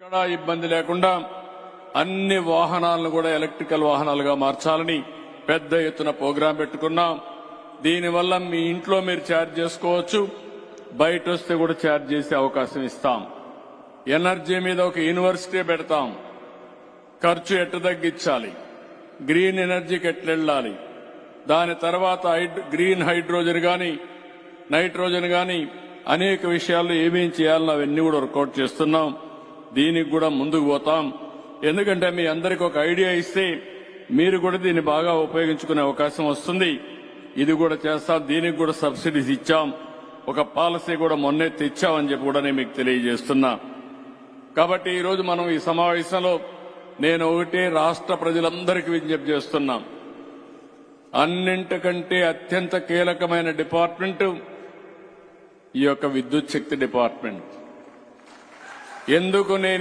ఎక్కడా ఇబ్బంది లేకుండా అన్ని వాహనాలను కూడా ఎలక్ట్రికల్ వాహనాలుగా మార్చాలని పెద్ద ఎత్తున ప్రోగ్రాం పెట్టుకున్నాం. దీనివల్ల మీ ఇంట్లో మీరు ఛార్జ్ చేసుకోవచ్చు, బయట వస్తే కూడా ఛార్జ్ చేసే అవకాశం ఇస్తాం. ఎనర్జీ మీద ఒక యూనివర్సిటీ పెడతాం. ఖర్చు ఎట్టు తగ్గించాలి, గ్రీన్ ఎనర్జీకి ఎట్లెళ్ళాలి, దాని తర్వాత గ్రీన్ హైడ్రోజన్ గాని నైట్రోజన్ గాని అనేక విషయాల్లో ఏమేం చేయాలని అవన్నీ కూడా వర్కౌట్ చేస్తున్నాం. దీనికి కూడా ముందుకు పోతాం. ఎందుకంటే మీ అందరికి ఒక ఐడియా ఇస్తే మీరు కూడా దీన్ని బాగా ఉపయోగించుకునే అవకాశం వస్తుంది. ఇది కూడా చేస్తాం. దీనికి కూడా సబ్సిడీస్ ఇచ్చాం. ఒక పాలసీ కూడా మొన్నే తెచ్చామని చెప్పి కూడా నేను మీకు తెలియజేస్తున్నా. కాబట్టి ఈరోజు మనం ఈ సమావేశంలో నేను ఒకటే రాష్ట్ర ప్రజలందరికీ విజ్ఞప్తి చేస్తున్నాం. అన్నింటికంటే అత్యంత కీలకమైన డిపార్ట్మెంట్ ఈ యొక్క విద్యుత్ శక్తి డిపార్ట్మెంట్. ఎందుకు నేను